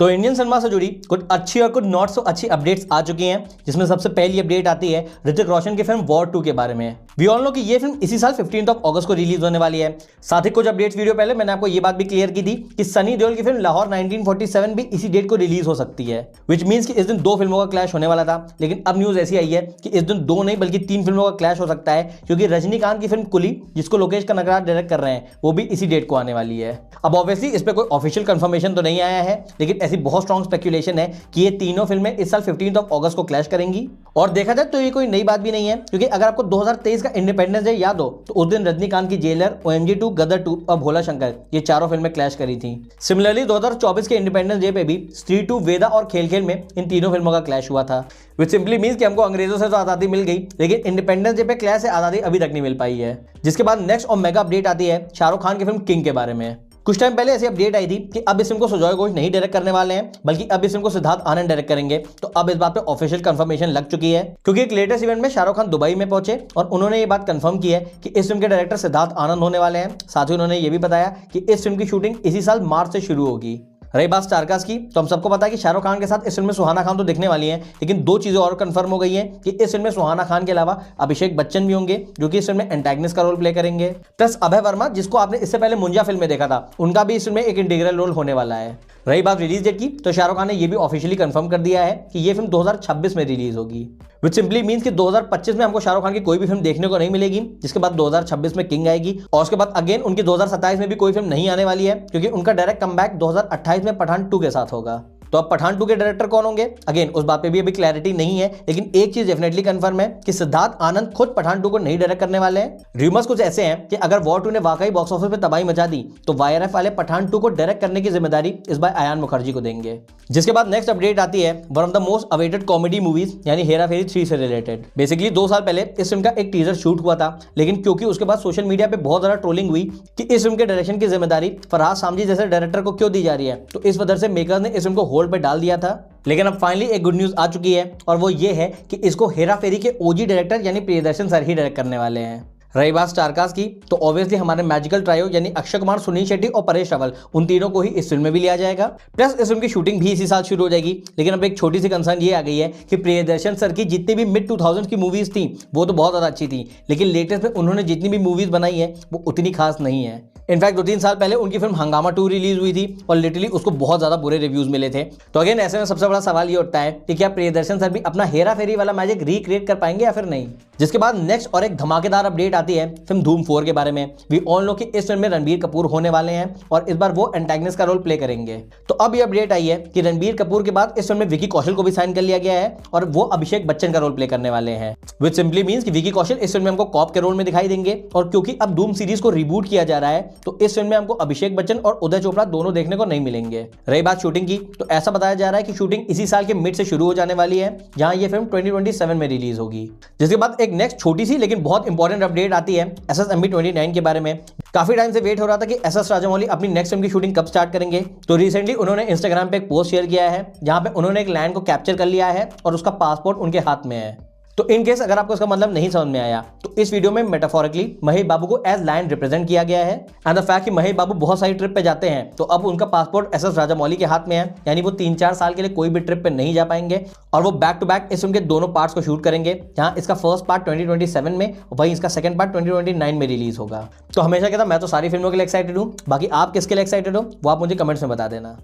तो Indian cinema से जुड़ी कुछ अच्छी और कुछ नॉट सो अच्छी अपडेट्स आ चुकी हैं, जिसमें सबसे पहली अपडेट आती है ऋतिक रोशन की फिल्म वॉर 2 के बारे में। वी ऑल नो कि ये फिल्म इसी साल 15 अगस्त को रिलीज होने वाली है। साथ ही कुछ अपडेट्स वीडियो पहले मैंने आपको ये बात भी क्लियर की थी कि सनी देओल की फिल्म लाहौर 1947 भी इसी डेट को रिलीज हो सकती है, विच मीन्स कि इस दिन दो फिल्मों का क्लैश होने वाला था। लेकिन अब न्यूज ऐसी आई है कि इस दिन दो नहीं बल्कि 3 फिल्मों का क्लैश हो सकता है, क्योंकि रजनीकांत की फिल्म कुली, जिसको लोकेश कनगराज डायरेक्ट कर रहे हैं, वो भी इसी डेट को आने वाली है। अब ऑब्वियसली इस पर कोई ऑफिशियल कंफर्मेशन तो नहीं आया है, लेकिन ऐसी बहुत स्ट्रॉन्ग स्पेक्यूलेशन है कि ये तीनों फिल्में इस साल 15 अगस्त को क्लैश करेंगी। और देखा जाए तो ये कोई नई बात भी नहीं है, क्योंकि अगर आपको 2023 का इंडिपेंडेंस डे याद हो तो उस दिन रजनीकांत की जेलर, OMG 2, गदर 2 और भोला शंकर, ये चारों फिल्में क्लैश करी थी। सिमिलरली 2024 के इंडिपेंडेंस डे पे भी स्त्री 2, वेदा और खेल खेल में इन तीनों फिल्मों का क्लैश हुआ था, विच सिंपली मीन्स कि हमको अंग्रेजों से तो आजादी मिल गई, लेकिन इंडिपेंडेंस डे पे क्लैश से आजादी अभी तक नहीं मिल पाई है। जिसके बाद नेक्स्ट और मेगा अपडेट आती है शाहरुख खान की फिल्म किंग के बारे में। कुछ टाइम पहले ऐसी अपडेट आई थी कि अब इस फिल्म को सुजॉय घोष नहीं डायरेक्ट करने वाले हैं, बल्कि अब इस फिल्म को सिद्धार्थ आनंद डायरेक्ट करेंगे। तो अब इस बात पे ऑफिशियल कंफर्मेशन लग चुकी है, क्योंकि एक लेटेस्ट इवेंट में शाहरुख खान दुबई में पहुंचे और उन्होंने ये बात कंफर्म की है कि इस फिल्म के डायरेक्टर सिद्धार्थ आनंद होने वाले हैं। साथ ही उन्होंने ये भी बताया कि इस फिल्म की शूटिंग इसी साल मार्च से शुरू होगी। रही बात स्टारकास्ट की, तो हम सबको पता है कि शाहरुख खान के साथ इस फिल्म में सुहाना खान तो दिखने वाली हैं, लेकिन दो चीजें और कंफर्म हो गई हैं कि इस फिल्म में सुहाना खान के अलावा अभिषेक बच्चन भी होंगे, जो कि इस फिल्म में एंटेगनिस्ट का रोल प्ले करेंगे। प्लस अभय वर्मा, जिसको आपने इससे पहले मुंजा फिल्म में देखा था, उनका भी इस फिल्म में एक इंटीग्रल रोल होने वाला है। रही बात रिलीज डेट की, तो शाहरुख खान ने यह भी ऑफिशियली कंफर्म कर दिया है कि यह फिल्म 2026 में रिलीज होगी, विच सिंपली मीन्स कि 2025 में हमको शाहरुख खान की कोई भी फिल्म देखने को नहीं मिलेगी। जिसके बाद 2026 में किंग आएगी और उसके बाद अगेन उनकी 2027 में भी कोई फिल्म नहीं आने वाली है, क्योंकि उनका डायरेक्ट कमबैक 2028 में पठान 2 के साथ होगा। तो अब पठान 2 के डायरेक्टर कौन होंगे, अगेन उस बात पे भी अभी क्लैरिटी नहीं है, लेकिन एक चीज डेफिनेटली कंफर्म है कि सिद्धार्थ आनंद खुद पठान 2 को नहीं डायरेक्ट करने वाले हैं। रूमर्स कुछ ऐसे हैं कि अगर वॉर 2 ने वाकई बॉक्स ऑफिस पे तबाही मचा दी, तो YRF वाले पठान 2 को डायरेक्ट करने की जिम्मेदारी इस बार अयान मुखर्जी को देंगे। जिसके बाद नेक्स्ट अपडेट आती है one of the most awaited comedy movies यानी हेरा फेरी 3 से रिलेटेड। बेसिकली 2 साल पहले इस फिल्म का एक टीजर शूट हुआ था, लेकिन क्योंकि उसके बाद सोशल मीडिया पे बहुत ज्यादा ट्रोलिंग हुई कि इस फिल्म के डायरेक्शन की जिम्मेदारी फरहाद सामजी जैसे डायरेक्टर को क्यों दी जा रही है, तो इस वजह से मेकर्स ने इस फिल्म को होल्ड पे डाल दिया था। लेकिन अब फाइनली एक गुड न्यूज आ चुकी है, और वो ये है कि इसको हेरा फेरी के OG डायरेक्टर यानी प्रियदर्शन सर ही डायरेक्ट करने वाले हैं। रही बात स्टारकास्ट की, तो ऑब्वियसली हमारे मैजिकल ट्रायो यानी अक्षय कुमार, सुनील शेट्टी और परेश रावल, उन तीनों को ही इस फिल्म में भी लिया जाएगा। प्लस इस फिल्म की शूटिंग भी इसी साल शुरू हो जाएगी। लेकिन अब एक छोटी सी कंसर्न ये आ गई है कि प्रियदर्शन सर की जितनी भी मिड 2000s की मूवीज थी वो तो बहुत ज्यादा अच्छी थी, लेकिन लेटेस्ट में उन्होंने जितनी भी मूवीज बनाई है वो उतनी खास नहीं है। इनफैक्ट 2-3 साल पहले उनकी फिल्म हंगामा 2 रिलीज हुई थी और लिटरली उसको बहुत ज्यादा बुरे रिव्यूज मिले थे। तो अगेन ऐसे में सबसे बड़ा सवाल ये उठता है कि क्या प्रियदर्शन सर भी अपना हेरा फेरी वाला मैजिक रिक्रिएट कर पाएंगे या फिर नहीं। जिसके बाद नेक्स्ट और एक धमाकेदार अपडेट आती है फिल्म धूम 4 के बारे में। वी ऑल नो कि इस फिल्म में रणबीर कपूर होने वाले हैं और इस बार वो एंटेगनिस्ट का रोल प्ले करेंगे। तो अब ये अपडेट आई है कि रणबीर कपूर के बाद इस फिल्म में विकी कौशल को भी साइन कर लिया गया है और वो अभिषेक बच्चन का रोल प्ले करने वाले हैं, विच सिंपली मीन्स कि विकी कौशल इस फिल्म में हमको कॉप के रोल में दिखाई देंगे। और क्योंकि अब धूम सीरीज को रिबूट किया जा रहा है, तो इस फिल्म में हमको अभिषेक बच्चन और उदय चोपड़ा दोनों देखने को नहीं मिलेंगे। रही बात शूटिंग की, तो ऐसा बताया जा रहा है कि शूटिंग इसी साल के मिड से शुरू हो जाने वाली है, जहां ये फिल्म 2027 में रिलीज होगी। जिसके बाद एक नेक्स्ट छोटी सी लेकिन बहुत इंपॉर्टेंट अपडेट आती है SSMB 29 के बारे में। काफी टाइम से वेट हो रहा था कि SS राजामौली अपनी नेक्स्ट फिल्म की शूटिंग कब स्टार्ट करेंगे। तो रिसेंटली उन्होंने इंस्टाग्राम पे एक पोस्ट शेयर किया है, जहां पे उन्होंने एक लैंड को कैप्चर कर लिया है और उसका पासपोर्ट उनके हाथ में है। तो इन केस अगर आपको इसका मतलब नहीं समझ में आया, तो इस वीडियो में मेटाफोरिकली महेश बाबू को एज लायन रिप्रेजेंट किया गया है। एंड द फैक्ट कि महेश बाबू बहुत सारी ट्रिप पे जाते हैं, तो अब उनका पासपोर्ट SS राजामौली के हाथ में है, यानी वो 3-4 साल के लिए कोई भी ट्रिप पे नहीं जा पाएंगे और वो बैक टू बैक इस फिल्म के दोनों पार्ट्स को शूट करेंगे, जहां इसका फर्स्ट पार्ट 2027 में, वहीं इसका सेकंड पार्ट 2029 में रिलीज होगा। तो हमेशा कहता मैं तो सारी फिल्मों के लिए एक्साइटेड हूँ, बाकी आप किसके लिए एक्साइटेड हो वो आप मुझे कमेंट्स में बता देना।